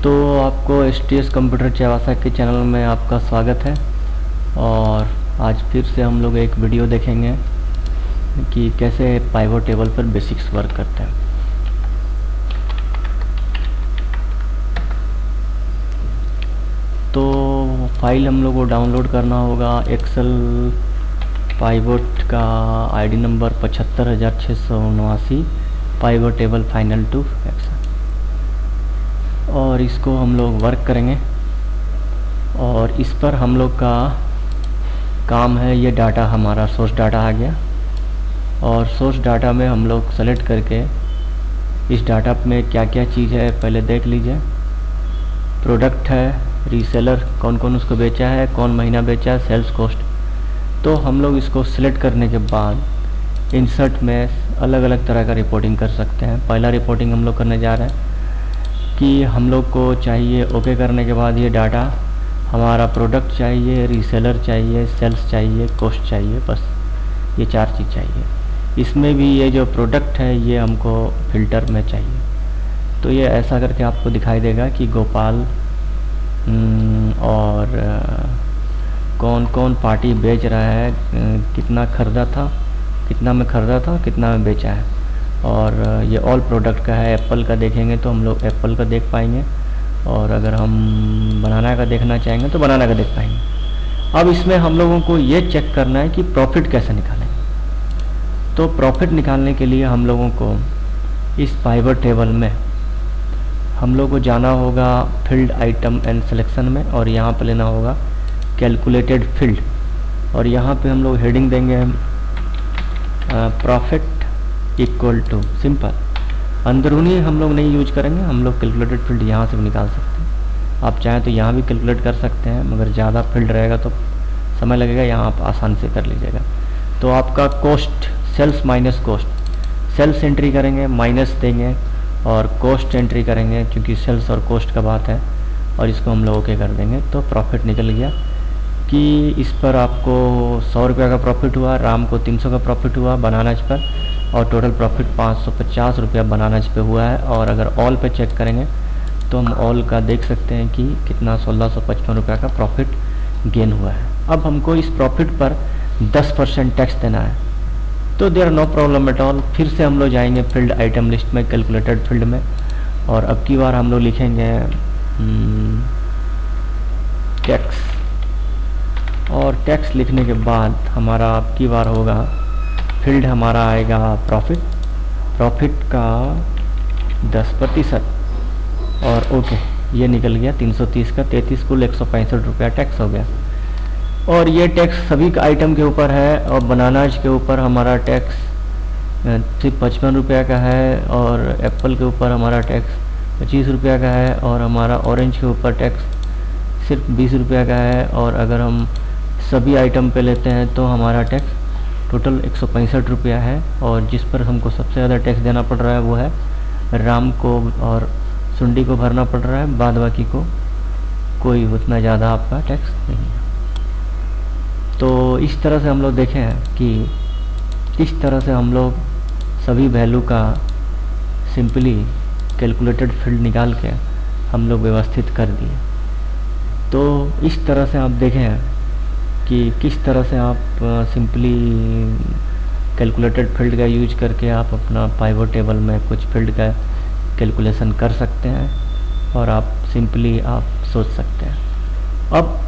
तो आपको STS computer चावासा के चैनल में आपका स्वागत है। और आज फिर से हम लोग एक वीडियो देखेंगे कि कैसे पाइवट टेबल पर बेसिक्स वर्क करते हैं। तो फाइल हम लोग को डाउनलोड करना होगा। एक्सेल पाइवट का ID number 75,679 pivot table final to Excel, और इसको हम लोग वर्क करेंगे। और इस पर हम लोग का काम है, ये डाटा हमारा सोर्स डाटा आ गया और सोर्स डाटा में हम लोग सेलेक्ट करके इस डाटा में क्या क्या चीज़ है पहले देख लीजिए। प्रोडक्ट है, रीसेलर कौन कौन उसको बेचा है, कौन महीना बेचा है, सेल्स कॉस्ट। तो हम लोग इसको सिलेक्ट करने के बाद इंसर्ट में अलग अलग तरह का रिपोर्टिंग कर सकते हैं। पहला रिपोर्टिंग हम लोग करने जा रहे हैं कि हम लोग को चाहिए ओके करने के बाद ये डाटा हमारा प्रोडक्ट चाहिए, रीसेलर चाहिए, सेल्स चाहिए, कॉस्ट चाहिए, बस ये 4 चीज़ चाहिए। इसमें भी ये जो प्रोडक्ट है ये हमको फ़िल्टर में चाहिए। तो ये ऐसा करके आपको दिखाई देगा कि गोपाल और कौन कौन पार्टी बेच रहा है, कितना ख़रीदा था, कितना में ख़रीदा था, कितना में बेचा है। और ये ऑल प्रोडक्ट का है। एप्पल का देखेंगे तो हम लोग एप्पल का देख पाएंगे, और अगर हम बनाना का देखना चाहेंगे तो बनाना का देख पाएंगे। अब इसमें हम लोगों को ये चेक करना है कि प्रॉफिट कैसे निकालेंगे। तो प्रॉफिट निकालने के लिए हम लोगों को इस पाइवट टेबल में हम लोग को जाना होगा फील्ड आइटम एंड सिलेक्शन में, और यहाँ पर लेना होगा कैलकुलेटेड फील्ड, और यहाँ पे हम लोग हेडिंग देंगे प्रॉफिट इक्वल टू सिंपल। अंदरूनी हम लोग नहीं यूज करेंगे, हम लोग कैलकुलेटेड फील्ड यहाँ से भी निकाल सकते हैं। आप चाहें तो यहाँ भी कैलकुलेट कर सकते हैं, मगर ज़्यादा फील्ड रहेगा तो समय लगेगा, यहाँ आप आसान से कर लीजिएगा। तो आपका cost, sales minus cost, sales entry करेंगे, माइनस देंगे, और कॉस्ट एंट्री करेंगे क्योंकि सेल्स और कॉस्ट का बात है, और इसको हम लोग ओके कर देंगे। तो प्रॉफिट निकल गया कि इस पर आपको 100 रुपये का प्रॉफिट हुआ, राम को 300 का प्रॉफिट हुआ बनानाज पर, और टोटल प्रॉफिट 550 रुपया बनानाज पे हुआ है। और अगर ऑल पे चेक करेंगे तो हम ऑल का देख सकते हैं कि कितना 1655 रुपया का प्रॉफिट गेन हुआ है। अब हमको इस प्रॉफिट पर 10% टैक्स देना है, तो there no problem at all. फिर से हम लोग जाएंगे फील्ड आइटम लिस्ट में, कैलकुलेटेड फील्ड में, और अब की बार हम लोग लिखेंगे टैक्स, और टैक्स लिखने के बाद हमारा अब की बार होगा फील्ड हमारा आएगा प्रॉफिट, प्रॉफिट का 10%, और ओके ये निकल गया 330 का 33 कुल 165 रुपया टैक्स हो गया। और ये टैक्स सभी आइटम के ऊपर है, और बनानाज के ऊपर हमारा टैक्स सिर्फ 55 रुपया का है, और एप्पल के ऊपर हमारा टैक्स 25 रुपया का है, और हमारा ऑरेंज के ऊपर टैक्स सिर्फ 20 रुपया का है। और अगर हम सभी आइटम पे लेते हैं तो हमारा टैक्स टोटल 165 रुपया है, और जिस पर हमको सबसे ज़्यादा टैक्स देना पड़ रहा है वो है राम को और सुंडी को भरना पड़ रहा है, बाद बाकी को कोई उतना ज़्यादा आपका टैक्स नहीं है। तो इस तरह से हम लोग देखें हैं कि किस तरह से हम लोग सभी वैल्यू का सिंपली कैलकुलेटेड फील्ड निकाल के हम लोग व्यवस्थित कर दिए। तो इस तरह से आप देखें कि किस तरह से आप सिंपली कैलकुलेटेड फील्ड का यूज करके आप अपना पाइवट टेबल में कुछ फील्ड का कैलकुलेशन कर सकते हैं, और आप सिंपली आप सोच सकते हैं। अब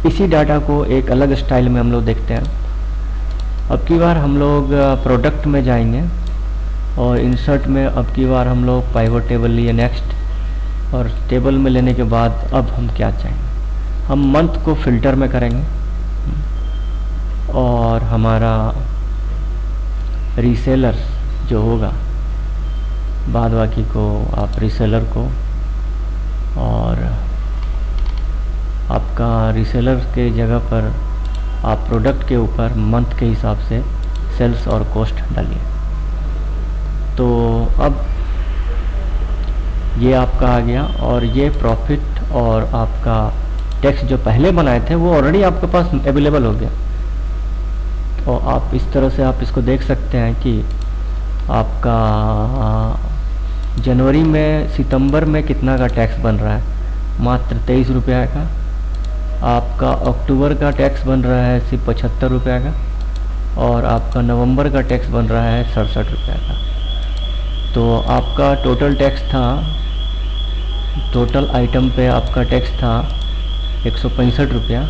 इसी डाटा को एक अलग स्टाइल में हम लोग देखते हैं। अब की बार हम लोग प्रोडक्ट में जाएंगे, और इंसर्ट में अब की बार हम लोग पाइवट टेबल लिए नेक्स्ट, और टेबल में लेने के बाद अब हम क्या चाहेंगे, हम मंथ को फिल्टर में करेंगे, और हमारा रीसेलर जो होगा बाद बाकी को आप रीसेलर को, और आपका रीसेलर के जगह पर आप प्रोडक्ट के ऊपर मंथ के हिसाब से सेल्स और कॉस्ट डालिए। तो अब ये आपका आ गया, और ये प्रॉफिट और आपका टैक्स जो पहले बनाए थे वो ऑलरेडी आपके पास अवेलेबल हो गया। तो आप इस तरह से आप इसको देख सकते हैं कि आपका जनवरी में सितंबर में कितना का टैक्स बन रहा है, मात्र 23 रुपये का। आपका अक्टूबर का टैक्स बन रहा है सिर्फ 75 रुपये का, और आपका नवंबर का टैक्स बन रहा है 67 रुपये का। तो आपका टोटल टैक्स था, टोटल आइटम पे आपका टैक्स था 165 रुपया,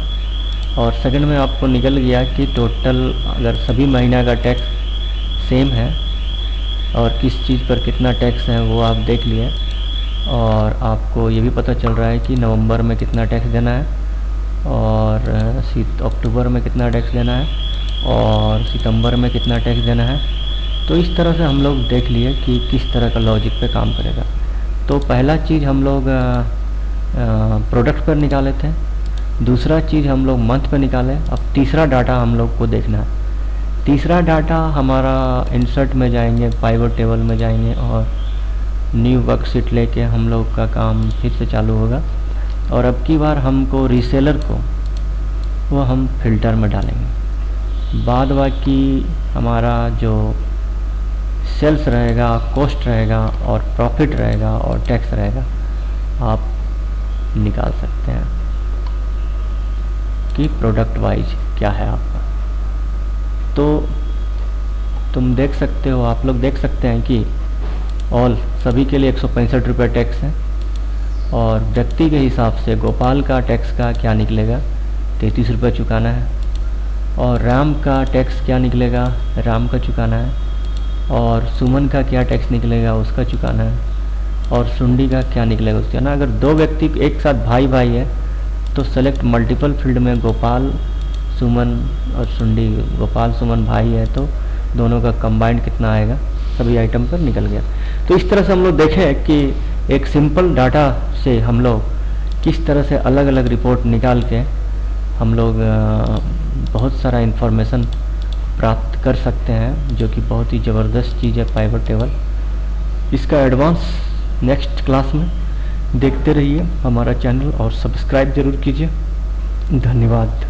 और सेकंड में आपको निकल गया कि टोटल अगर सभी महीना का टैक्स सेम है और किस चीज़ पर कितना टैक्स है वो आप देख लिए, और आपको ये भी पता चल रहा है कि नवंबर में कितना टैक्स देना है, और अक्टूबर में कितना टैक्स देना है, और सितंबर में कितना टैक्स देना है। तो इस तरह से हम लोग देख लिए कि किस तरह का लॉजिक पे काम करेगा। तो पहला चीज़ हम लोग प्रोडक्ट पर निकाले थे, दूसरा चीज़ हम लोग मंथ पे निकाले। अब तीसरा डाटा हम लोग को देखना है। तीसरा डाटा हमारा इंसर्ट में जाएंगे, पाइवट टेबल में जाएंगे, और न्यू वर्कशीट लेके हम लोग का काम फिर से चालू होगा। और अब की बार हमको रीसेलर को वो हम फिल्टर में डालेंगे। बाद बाकी हमारा जो सेल्स रहेगा, कॉस्ट रहेगा, और प्रॉफिट रहेगा, और टैक्स रहेगा, आप निकाल सकते हैं कि प्रोडक्ट वाइज क्या है आपका। तो तुम देख सकते हो, आप लोग देख सकते हैं कि ऑल सभी के लिए 165 रुपये टैक्स है, और व्यक्ति के हिसाब से गोपाल का टैक्स का क्या निकलेगा, 33 रुपये चुकाना है, और राम का टैक्स क्या निकलेगा, राम का चुकाना है, और सुमन का क्या टैक्स निकलेगा, उसका चुकाना है, और सुंडी का क्या निकलेगा, उसका ना। अगर दो व्यक्ति एक साथ भाई भाई है तो सेलेक्ट मल्टीपल फील्ड में गोपाल सुमन और सुंडी, गोपाल सुमन भाई है तो दोनों का कंबाइंड कितना आएगा, सभी आइटम पर निकल गया। तो इस तरह से हम लोग देखें कि एक सिंपल डाटा से हम लोग किस तरह से अलग अलग रिपोर्ट निकाल के हम लोग बहुत सारा इन्फॉर्मेशन प्राप्त कर सकते हैं, जो कि बहुत ही ज़बरदस्त चीज़ है पाइवट टेबल। इसका एडवांस नेक्स्ट क्लास में देखते रहिए हमारा चैनल, और सब्सक्राइब ज़रूर कीजिए। धन्यवाद।